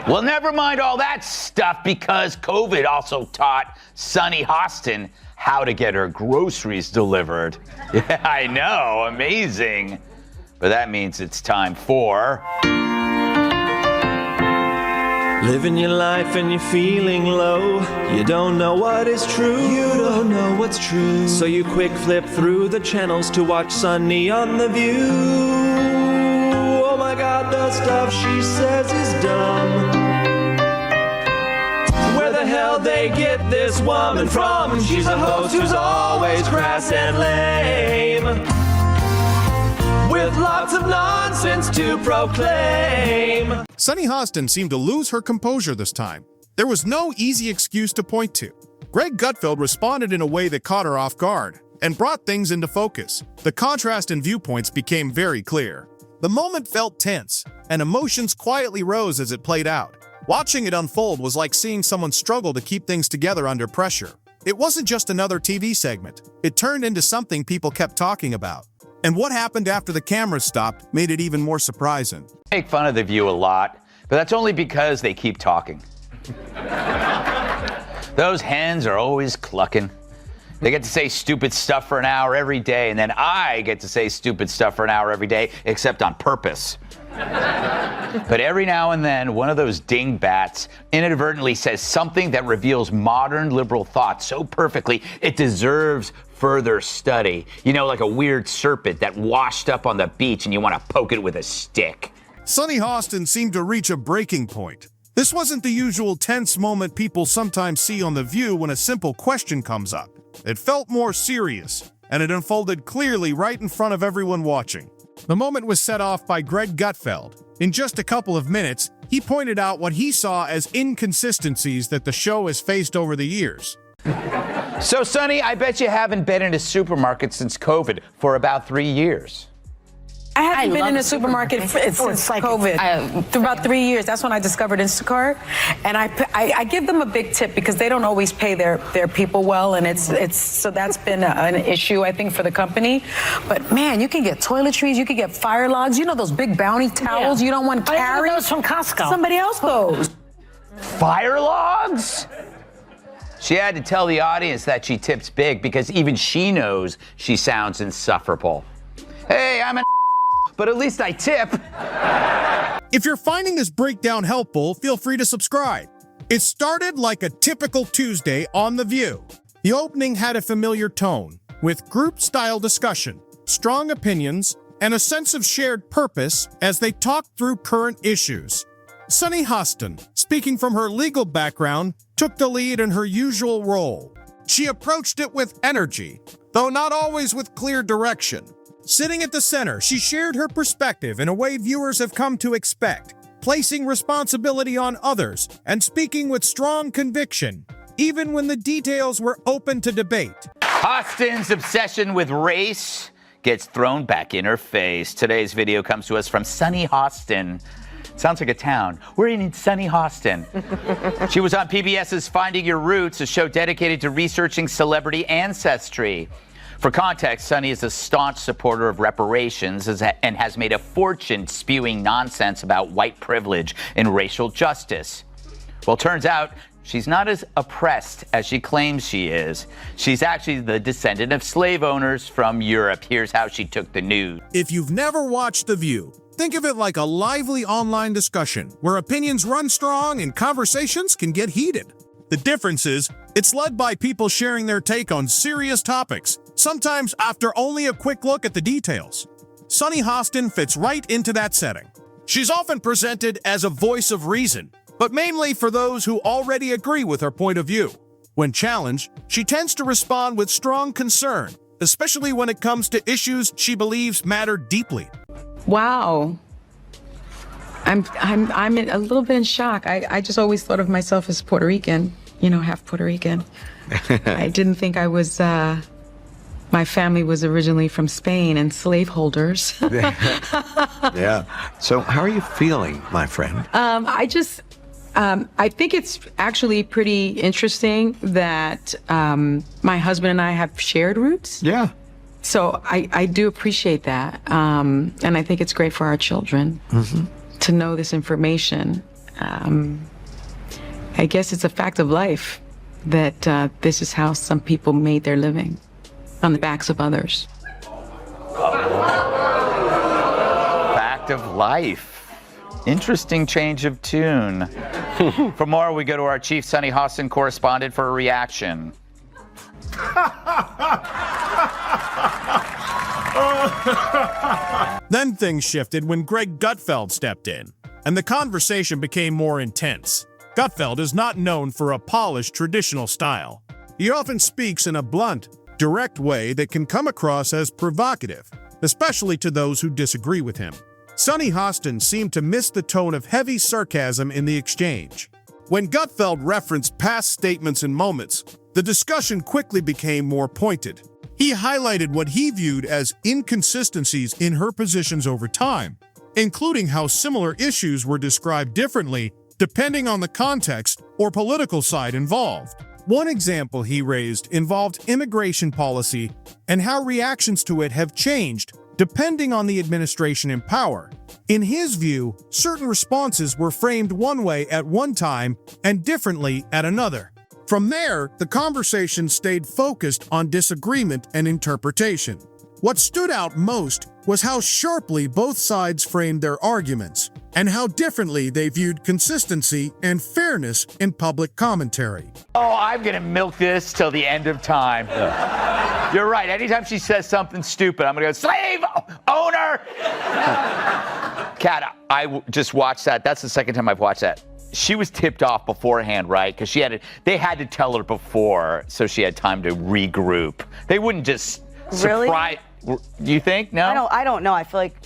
Well, never mind all that stuff, because COVID also taught Sunny Hostin how to get her groceries delivered. Yeah, I know, amazing. But that means it's time for... Living your life and you're feeling low. You don't know what is true. You don't know what's true. So you quick flip through the channels to watch Sunny on The View. Oh my God, the stuff she says is dumb. Where the hell they get this woman from? She's a host who's always crass and lame, with lots of nonsense to proclaim. Sunny Hostin seemed to lose her composure this time. There was no easy excuse to point to. Greg Gutfeld responded in a way that caught her off guard and brought things into focus. The contrast in viewpoints became very clear. The moment felt tense, and emotions quietly rose as it played out. Watching it unfold was like seeing someone struggle to keep things together under pressure. It wasn't just another TV segment. It turned into something people kept talking about. And what happened after the cameras stopped made it even more surprising. Make fun of The View a lot, but that's only because they keep talking. Those hens are always clucking. They get to say stupid stuff for an hour every day, and then I get to say stupid stuff for an hour every day, except on purpose. But every now and then, one of those dingbats inadvertently says something that reveals modern liberal thought so perfectly it deserves further study. You know, like a weird serpent that washed up on the beach and you want to poke it with a stick. Sunny Hostin seemed to reach a breaking point. This wasn't the usual tense moment people sometimes see on The View when a simple question comes up. It felt more serious, and it unfolded clearly right in front of everyone watching. The moment was set off by Greg Gutfeld. In just a couple of minutes, he pointed out what he saw as inconsistencies that the show has faced over the years. So, Sunny, I bet you haven't been in a supermarket since COVID for about 3 years. I haven't been in a supermarket since COVID. For about 3 years. That's when I discovered Instacart, and I give them a big tip because they don't always pay their people well, and it's so that's been an issue, I think, for the company. But man, you can get toiletries, you can get fire logs. You know those big Bounty towels you don't want to carry. Those from Costco. Somebody else goes. Fire logs? She had to tell the audience that she tips big because even she knows she sounds insufferable. Hey, I'm an but at least I tip. If you're finding this breakdown helpful, feel free to subscribe. It started like a typical Tuesday on The View. The opening had a familiar tone, with group-style discussion, strong opinions, and a sense of shared purpose as they talked through current issues. Sunny Hostin, speaking from her legal background, took the lead in her usual role. She approached it with energy, though not always with clear direction. Sitting at the center, she shared her perspective in a way viewers have come to expect, placing responsibility on others and speaking with strong conviction, even when the details were open to debate. Hostin's obsession with race gets thrown back in her face. Today's video comes to us from Sunny Hostin. Sounds like a town. We're in Sunny Hostin. She was on PBS's Finding Your Roots, a show dedicated to researching celebrity ancestry. For context, Sunny is a staunch supporter of reparations and has made a fortune spewing nonsense about white privilege and racial justice. Well, turns out she's not as oppressed as she claims she is. She's actually the descendant of slave owners from Europe. Here's how she took the news. If you've never watched The View, think of it like a lively online discussion where opinions run strong and conversations can get heated. The difference is, it's led by people sharing their take on serious topics, sometimes after only a quick look at the details. Sunny Hostin fits right into that setting. She's often presented as a voice of reason, but mainly for those who already agree with her point of view. When challenged, she tends to respond with strong concern, especially when it comes to issues she believes matter deeply. Wow. I'm a little bit in shock. I just always thought of myself as Puerto Rican, half Puerto Rican. I didn't think I was, my family was originally from Spain and slaveholders. Yeah. So how are you feeling, my friend? I think it's actually pretty interesting that my husband and I have shared roots. Yeah. So I do appreciate that. And I think it's great for our children to know this information. I guess it's a fact of life that this is how some people made their living, on the backs of others. Fact of life. Interesting change of tune. For more, we go to our chief Sunny Hostin correspondent for a reaction. Then things shifted when Greg Gutfeld stepped in, and the conversation became more intense. Gutfeld is not known for a polished traditional style. He often speaks in a blunt, direct way that can come across as provocative, especially to those who disagree with him. Sunny Hostin seemed to miss the tone of heavy sarcasm in the exchange. When Gutfeld referenced past statements and moments, the discussion quickly became more pointed. He highlighted what he viewed as inconsistencies in her positions over time, including how similar issues were described differently depending on the context or political side involved. One example he raised involved immigration policy and how reactions to it have changed depending on the administration in power. In his view, certain responses were framed one way at one time and differently at another. From there, the conversation stayed focused on disagreement and interpretation. What stood out most was how sharply both sides framed their arguments, and how differently they viewed consistency and fairness in public commentary. Oh, I'm gonna milk this till the end of time. You're right. Anytime she says something stupid, I'm gonna go, slave owner! Kat, just watched that. That's the second time I've watched that. She was tipped off beforehand, right? Because they had to tell her before, so she had time to regroup. They wouldn't just surprise. Do you think? No? I don't know. I feel like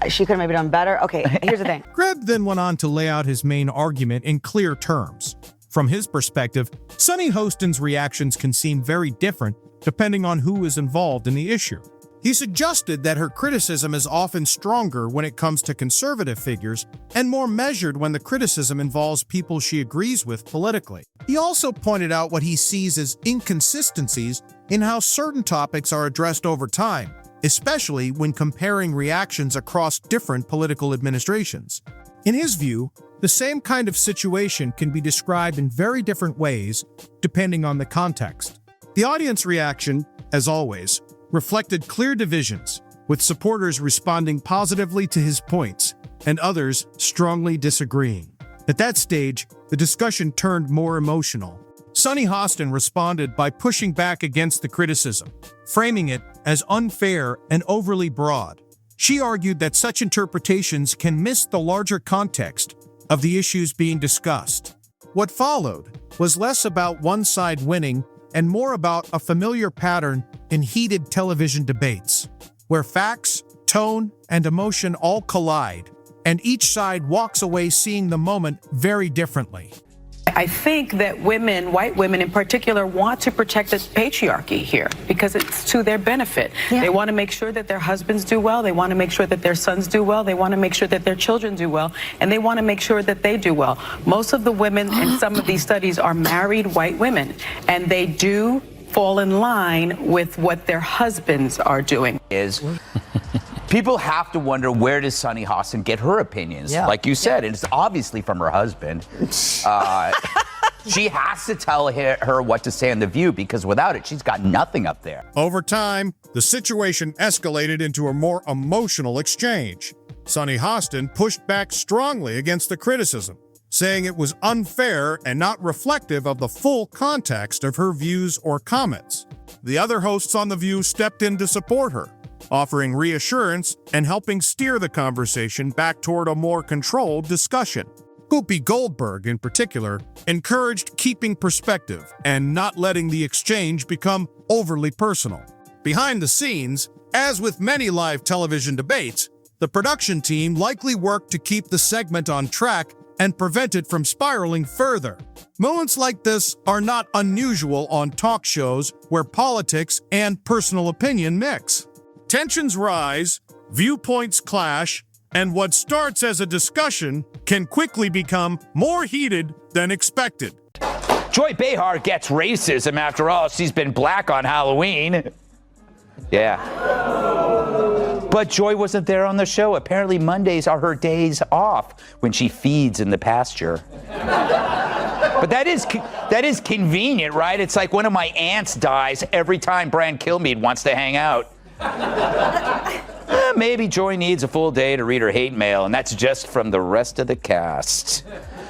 she could have maybe done better. Okay, here's the thing. Greg then went on to lay out his main argument in clear terms. From his perspective, Sunny Hostin's reactions can seem very different depending on who is involved in the issue. He suggested that her criticism is often stronger when it comes to conservative figures and more measured when the criticism involves people she agrees with politically. He also pointed out what he sees as inconsistencies in how certain topics are addressed over time, especially when comparing reactions across different political administrations. In his view, the same kind of situation can be described in very different ways depending on the context. The audience reaction, as always, reflected clear divisions, with supporters responding positively to his points and others strongly disagreeing. At that stage, the discussion turned more emotional. Sunny Hostin responded by pushing back against the criticism, framing it as unfair and overly broad. She argued that such interpretations can miss the larger context of the issues being discussed. What followed was less about one side winning and more about a familiar pattern in heated television debates, where facts, tone, and emotion all collide, and each side walks away seeing the moment very differently. I think that women, white women in particular, want to protect the patriarchy here because it's to their benefit. Yeah. They want to make sure that their husbands do well. They want to make sure that their sons do well. They want to make sure that their children do well. And they want to make sure that they do well. Most of the women in some of these studies are married white women, and they do fall in line with what their husbands are doing. People have to wonder, where does Sunny Hostin get her opinions? Yeah. Like you said, it's obviously from her husband. She has to tell her what to say on The View, because without it, she's got nothing up there. Over time, the situation escalated into a more emotional exchange. Sunny Hostin pushed back strongly against the criticism, saying it was unfair and not reflective of the full context of her views or comments. The other hosts on The View stepped in to support her, offering reassurance and helping steer the conversation back toward a more controlled discussion. Whoopi Goldberg, in particular, encouraged keeping perspective and not letting the exchange become overly personal. Behind the scenes, as with many live television debates, the production team likely worked to keep the segment on track and prevent it from spiraling further. Moments like this are not unusual on talk shows where politics and personal opinion mix. Tensions rise, viewpoints clash, and what starts as a discussion can quickly become more heated than expected. Joy Behar gets racism. After all, she's been black on Halloween. Yeah. But Joy wasn't there on the show. Apparently Mondays are her days off when she feeds in the pasture. But that is convenient, right? It's like one of my aunts dies every time Brian Kilmeade wants to hang out. Maybe Joy needs a full day to read her hate mail, and that's just from the rest of the cast.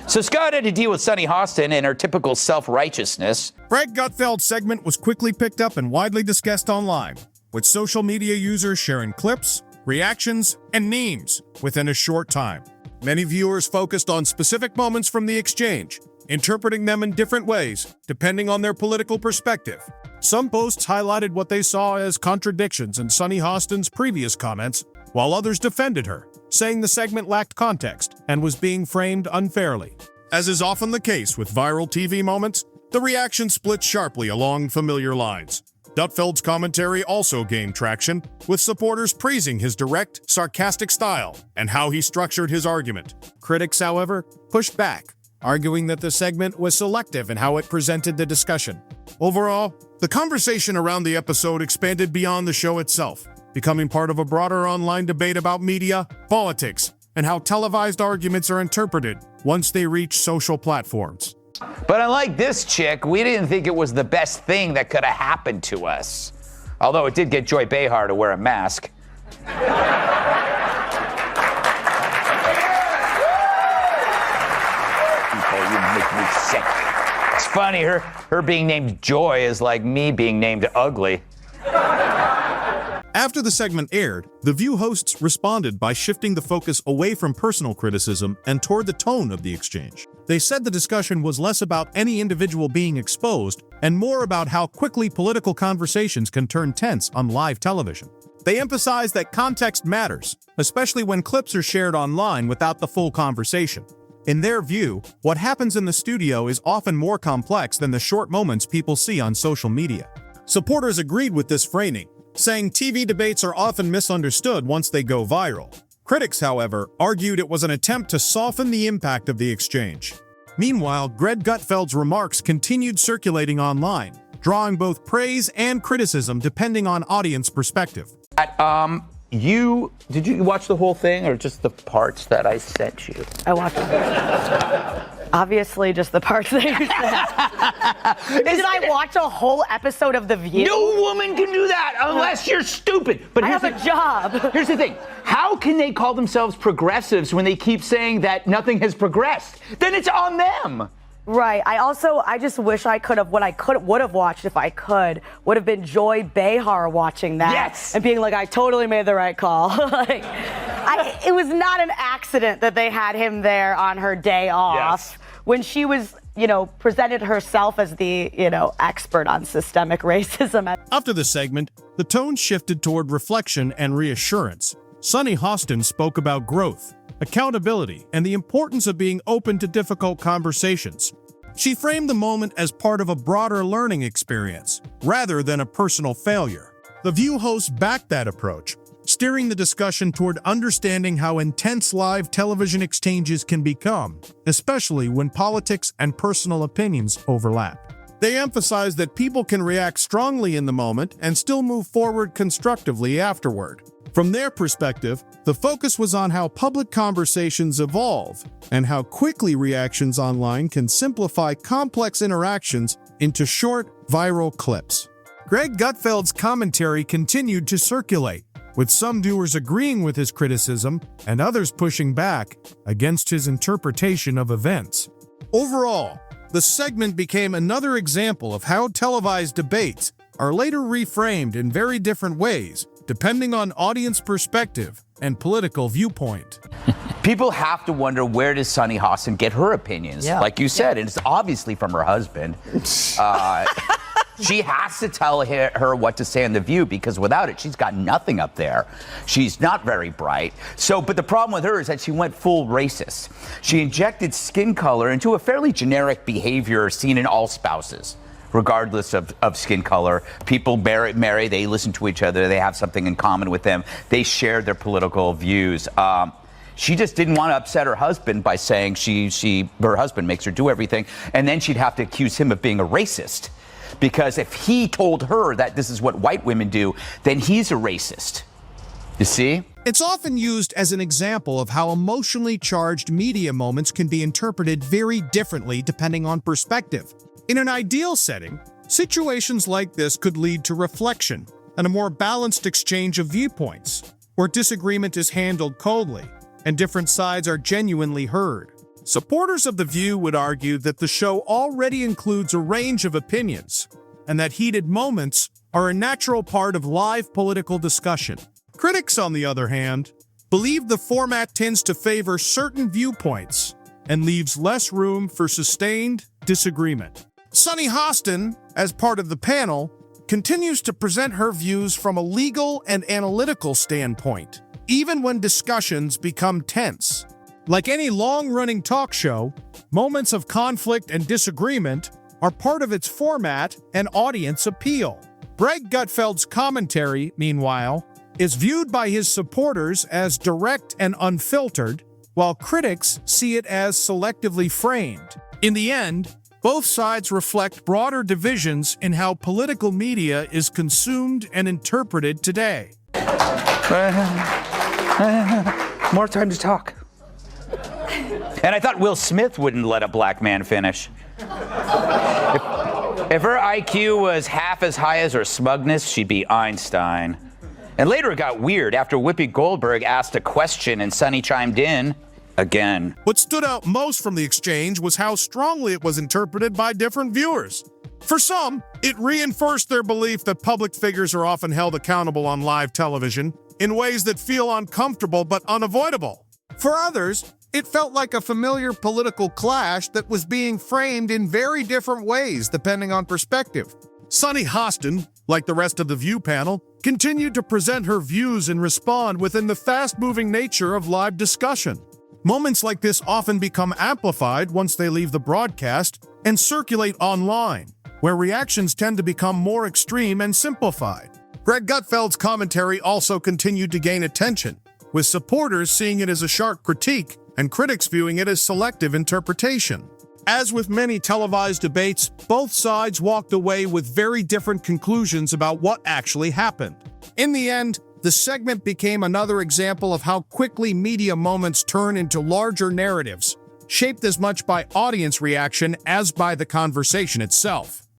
So Scott had to deal with Sunny Hostin and her typical self-righteousness. Greg Gutfeld's segment was quickly picked up and widely discussed online, with social media users sharing clips, reactions, and memes within a short time. Many viewers focused on specific moments from the exchange, interpreting them in different ways, depending on their political perspective. Some posts highlighted what they saw as contradictions in Sunny Hostin's previous comments, while others defended her, saying the segment lacked context and was being framed unfairly. As is often the case with viral TV moments, the reaction split sharply along familiar lines. Gutfeld's commentary also gained traction, with supporters praising his direct, sarcastic style and how he structured his argument. Critics, however, pushed back, arguing that the segment was selective in how it presented the discussion. Overall, the conversation around the episode expanded beyond the show itself, becoming part of a broader online debate about media, politics, and how televised arguments are interpreted once they reach social platforms. But unlike this chick, we didn't think it was the best thing that could have happened to us. Although it did get Joy Behar to wear a mask. People, you make me sick. It's funny, her being named Joy is like me being named Ugly. After the segment aired, The View hosts responded by shifting the focus away from personal criticism and toward the tone of the exchange. They said the discussion was less about any individual being exposed and more about how quickly political conversations can turn tense on live television. They emphasized that context matters, especially when clips are shared online without the full conversation. In their view, what happens in the studio is often more complex than the short moments people see on social media. Supporters agreed with this framing, saying TV debates are often misunderstood once they go viral. Critics, however, argued it was an attempt to soften the impact of the exchange. Meanwhile, Greg Gutfeld's remarks continued circulating online, drawing both praise and criticism depending on audience perspective. Did you watch the whole thing or just the parts that I sent you? I watched it. Obviously, just the parts that you said. Did I watch a whole episode of The View? No woman can do that unless you're stupid. But I have a job. Here's the thing. How can they call themselves progressives when they keep saying that nothing has progressed? Then it's on them. Right. I just wish I could have, what I would have watched if I could, would have been Joy Behar watching that. Yes. And being like, I totally made the right call. It was not an accident that they had him there on her day off when she was, presented herself as the, expert on systemic racism. After the segment, the tone shifted toward reflection and reassurance. Sunny Hostin spoke about growth, accountability, and the importance of being open to difficult conversations. She framed the moment as part of a broader learning experience, rather than a personal failure. The View hosts backed that approach, steering the discussion toward understanding how intense live television exchanges can become, especially when politics and personal opinions overlap. They emphasized that people can react strongly in the moment and still move forward constructively afterward. From their perspective, the focus was on how public conversations evolve and how quickly reactions online can simplify complex interactions into short, viral clips. Greg Gutfeld's commentary continued to circulate, with some viewers agreeing with his criticism and others pushing back against his interpretation of events. Overall, the segment became another example of how televised debates are later reframed in very different ways, depending on audience perspective and political viewpoint. People have to wonder, where does Sunny Hostin get her opinions? Like you said, and it's obviously from her husband. She has to tell her what to say on The View, because without it, she's got nothing up there. She's not very bright. But the problem with her is that she went full racist. She injected skin color into a fairly generic behavior seen in all spouses, regardless of skin color. People marry, they listen to each other, they have something in common with them, they share their political views. She just didn't want to upset her husband by saying her husband makes her do everything, and then she'd have to accuse him of being a racist. Because if he told her that this is what white women do, then he's a racist. You see? It's often used as an example of how emotionally charged media moments can be interpreted very differently depending on perspective. In an ideal setting, situations like this could lead to reflection and a more balanced exchange of viewpoints, where disagreement is handled coldly and different sides are genuinely heard. Supporters of The View would argue that the show already includes a range of opinions and that heated moments are a natural part of live political discussion. Critics, on the other hand, believe the format tends to favor certain viewpoints and leaves less room for sustained disagreement. Sunny Hostin, as part of the panel, continues to present her views from a legal and analytical standpoint, even when discussions become tense. Like any long-running talk show, moments of conflict and disagreement are part of its format and audience appeal. Gutfeld's commentary, meanwhile, is viewed by his supporters as direct and unfiltered, while critics see it as selectively framed. In the end, both sides reflect broader divisions in how political media is consumed and interpreted today. More time to talk. And I thought Will Smith wouldn't let a black man finish. If her IQ was half as high as her smugness, she'd be Einstein. And later it got weird after Whoopi Goldberg asked a question and Sunny chimed in again. What stood out most from the exchange was how strongly it was interpreted by different viewers. For some, it reinforced their belief that public figures are often held accountable on live television in ways that feel uncomfortable but unavoidable. For others, it felt like a familiar political clash that was being framed in very different ways depending on perspective. Sunny Hostin, like the rest of the View panel, continued to present her views and respond within the fast-moving nature of live discussion. Moments like this often become amplified once they leave the broadcast and circulate online, where reactions tend to become more extreme and simplified. Gutfeld's commentary also continued to gain attention, with supporters seeing it as a sharp critique and critics viewing it as selective interpretation. As with many televised debates, both sides walked away with very different conclusions about what actually happened. In the end, the segment became another example of how quickly media moments turn into larger narratives, shaped as much by audience reaction as by the conversation itself.